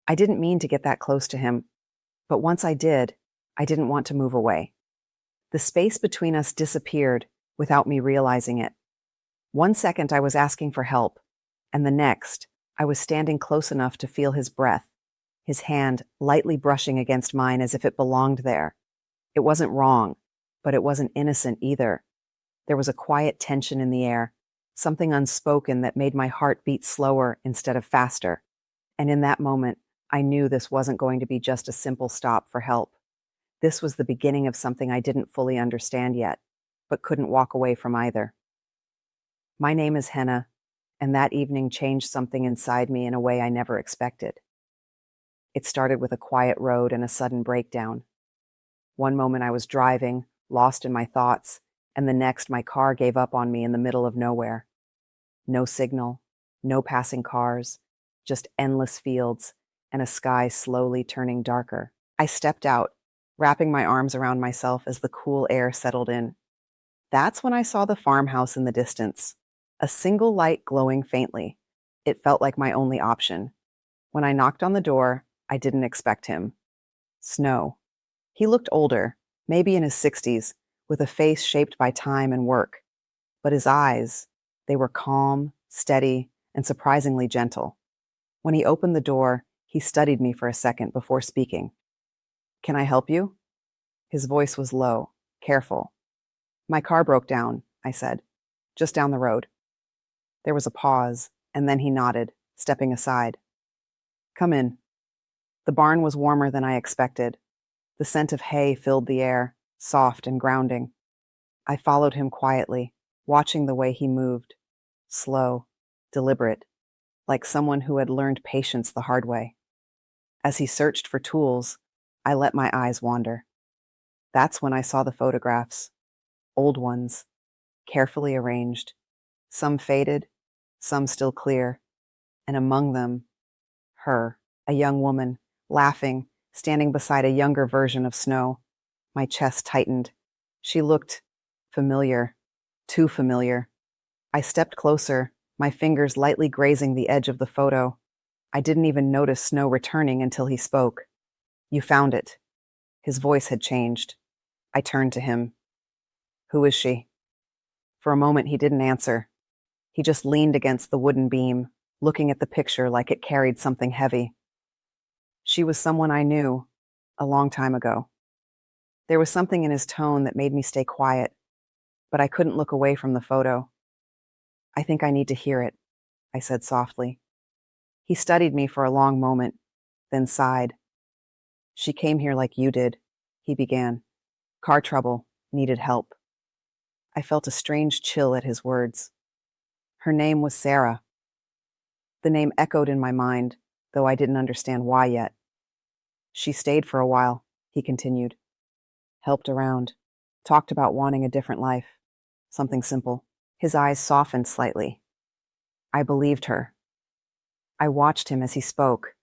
I didn't mean to get that close to him, but once I did, I didn't want to move away. The space between us disappeared without me realizing it. One second I was asking for help, and the next, I was standing close enough to feel his breath, his hand lightly brushing against mine as if it belonged there. It wasn't wrong, but it wasn't innocent either. There was a quiet tension in the air, something unspoken that made my heart beat slower instead of faster. And in that moment, I knew this wasn't going to be just a simple stop for help. This was the beginning of something I didn't fully understand yet, but couldn't walk away from either. My name is Henna, and that evening changed something inside me in a way I never expected. It started with a quiet road and a sudden breakdown. One moment I was driving, lost in my thoughts, and the next my car gave up on me in the middle of nowhere. No signal, no passing cars, just endless fields and a sky slowly turning darker. I stepped out, wrapping my arms around myself as the cool air settled in. That's when I saw the farmhouse in the distance, a single light glowing faintly. It felt like my only option. When I knocked on the door, I didn't expect him. Snow. He looked older, maybe in his 60s, with a face shaped by time and work. But his eyes, they were calm, steady, and surprisingly gentle. When he opened the door, he studied me for a second before speaking. "Can I help you?" His voice was low, careful. "My car broke down," I said. "Just down the road." There was a pause, and then he nodded, stepping aside. "Come in." The barn was warmer than I expected. The scent of hay filled the air, soft and grounding. I followed him quietly, watching the way he moved. Slow, deliberate, like someone who had learned patience the hard way. As he searched for tools, I let my eyes wander. That's when I saw the photographs. Old ones, carefully arranged. Some faded, some still clear. And among them, her, a young woman, laughing, standing beside a younger version of Snow. My chest tightened. She looked familiar, too familiar. I stepped closer, my fingers lightly grazing the edge of the photo. I didn't even notice Snow returning until he spoke. "You found it." His voice had changed. I turned to him. "Who is she?" For a moment, he didn't answer. He just leaned against the wooden beam, looking at the picture like it carried something heavy. "She was someone I knew, a long time ago." There was something in his tone that made me stay quiet, but I couldn't look away from the photo. "I think I need to hear it," I said softly. He studied me for a long moment, then sighed. "She came here like you did," he began. "Car trouble, needed help." I felt a strange chill at his words. Her name was Sarah. The name echoed in my mind, though I didn't understand why yet. "She stayed for a while," he continued. "Helped around, talked about wanting a different life. Something simple." His eyes softened slightly. I believed her. I watched him as he spoke,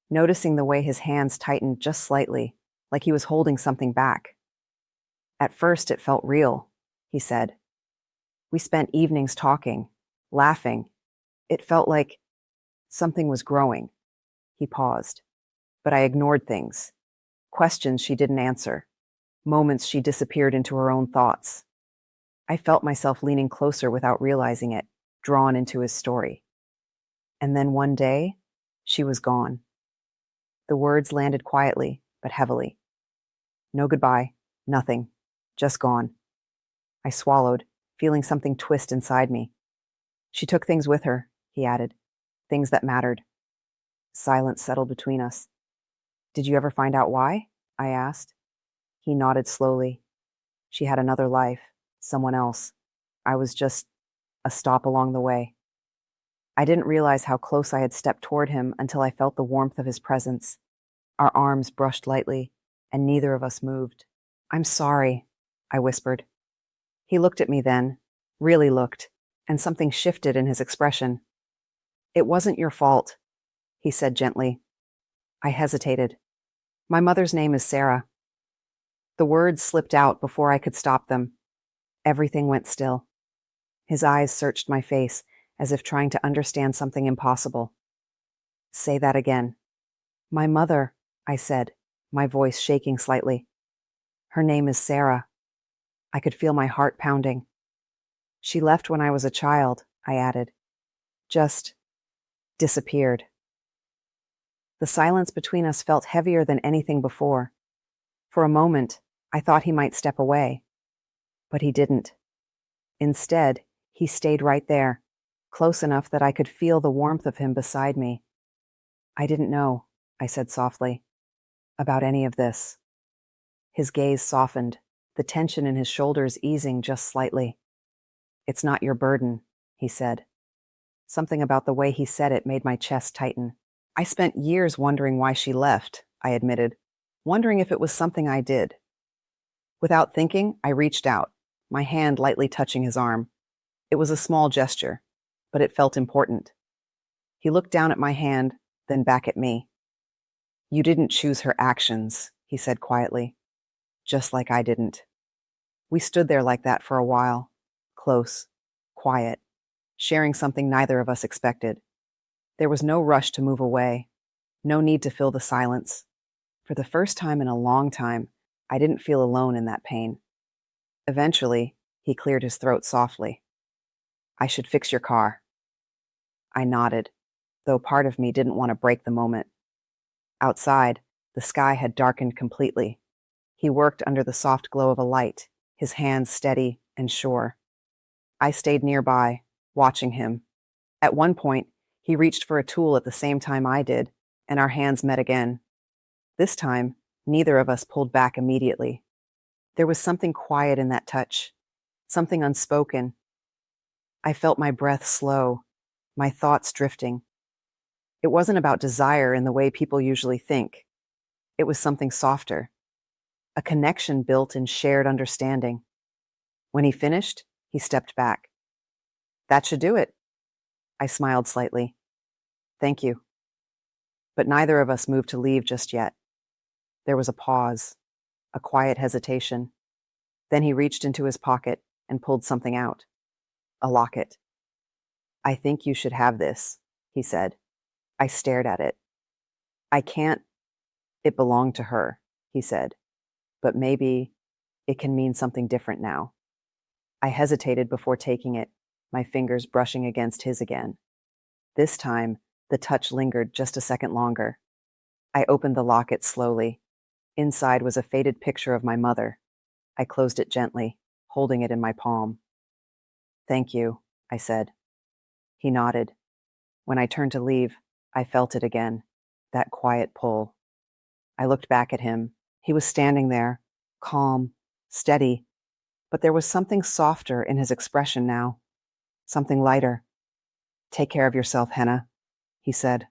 noticing the way his hands tightened just slightly, like he was holding something back. "At first it felt real," he said. "We spent evenings talking, laughing. It felt like something was growing." He paused. "But I ignored things. Questions she didn't answer. Moments she disappeared into her own thoughts. I felt myself leaning closer without realizing it, drawn into his story. And then one day, she was gone." The words landed quietly, but heavily. "No goodbye, nothing, just gone." I swallowed, feeling something twist inside me. "She took things with her," he added, "things that mattered." Silence settled between us. "Did you ever find out why?" I asked. He nodded slowly. "She had another life, someone else. I was just a stop along the way." I didn't realize how close I had stepped toward him until I felt the warmth of his presence. Our arms brushed lightly, and neither of us moved. "I'm sorry," I whispered. He looked at me then, really looked, and something shifted in his expression. "It wasn't your fault," he said gently. I hesitated. "My mother's name is Sarah." The words slipped out before I could stop them. Everything went still. His eyes searched my face, as if trying to understand something impossible. "Say that again." My mother, I said, my voice shaking slightly. Her name is Sarah. I could feel my heart pounding. She left when I was a child, I added. Just disappeared. The silence between us felt heavier than anything before. For a moment, I thought he might step away. But he didn't. Instead, he stayed right there, close enough that I could feel the warmth of him beside me. I didn't know, I said softly, about any of this. His gaze softened, the tension in his shoulders easing just slightly. It's not your burden, he said. Something about the way he said it made my chest tighten. I spent years wondering why she left, I admitted, wondering if it was something I did. Without thinking, I reached out, my hand lightly touching his arm. It was a small gesture, but it felt important. He looked down at my hand, then back at me. You didn't choose her actions, he said quietly, just like I didn't. We stood there like that for a while, close, quiet, sharing something neither of us expected. There was no rush to move away, no need to fill the silence. For the first time in a long time, I didn't feel alone in that pain. Eventually, he cleared his throat softly. I should fix your car. I nodded, though part of me didn't want to break the moment. Outside, the sky had darkened completely. He worked under the soft glow of a light, his hands steady and sure. I stayed nearby, watching him. At one point, he reached for a tool at the same time I did, and our hands met again. This time, neither of us pulled back immediately. There was something quiet in that touch, something unspoken. I felt my breath slow, my thoughts drifting. It wasn't about desire in the way people usually think. It was something softer, a connection built in shared understanding. When he finished, he stepped back. That should do it. I smiled slightly. Thank you. But neither of us moved to leave just yet. There was a pause, a quiet hesitation. Then he reached into his pocket and pulled something out. A locket. I think you should have this, he said. I stared at it. I can't. It belonged to her, he said. But maybe it can mean something different now. I hesitated before taking it, my fingers brushing against his again. This time, the touch lingered just a second longer. I opened the locket slowly. Inside was a faded picture of my mother. I closed it gently, holding it in my palm. Thank you, I said. He nodded. When I turned to leave, I felt it again, that quiet pull. I looked back at him. He was standing there, calm, steady, but there was something softer in his expression now, something lighter. Take care of yourself, Henna, he said.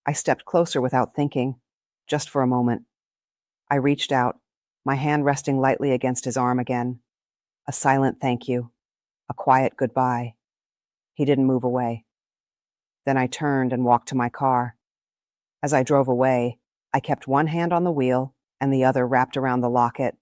I stepped closer without thinking, just for a moment. I reached out, my hand resting lightly against his arm again. A silent thank you, a quiet goodbye. He didn't move away. Then I turned and walked to my car. As I drove away, I kept one hand on the wheel and the other wrapped around the locket.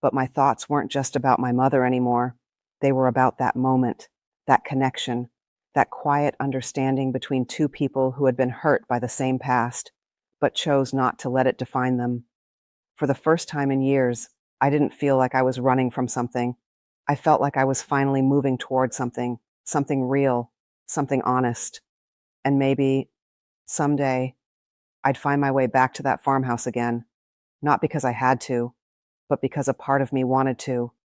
But my thoughts weren't just about my mother anymore. They were about that moment, that connection, that quiet understanding between two people who had been hurt by the same past, but chose not to let it define them. For the first time in years, I didn't feel like I was running from something. I felt like I was finally moving toward something, something real, something honest. And maybe, someday, I'd find my way back to that farmhouse again, not because I had to, but because a part of me wanted to.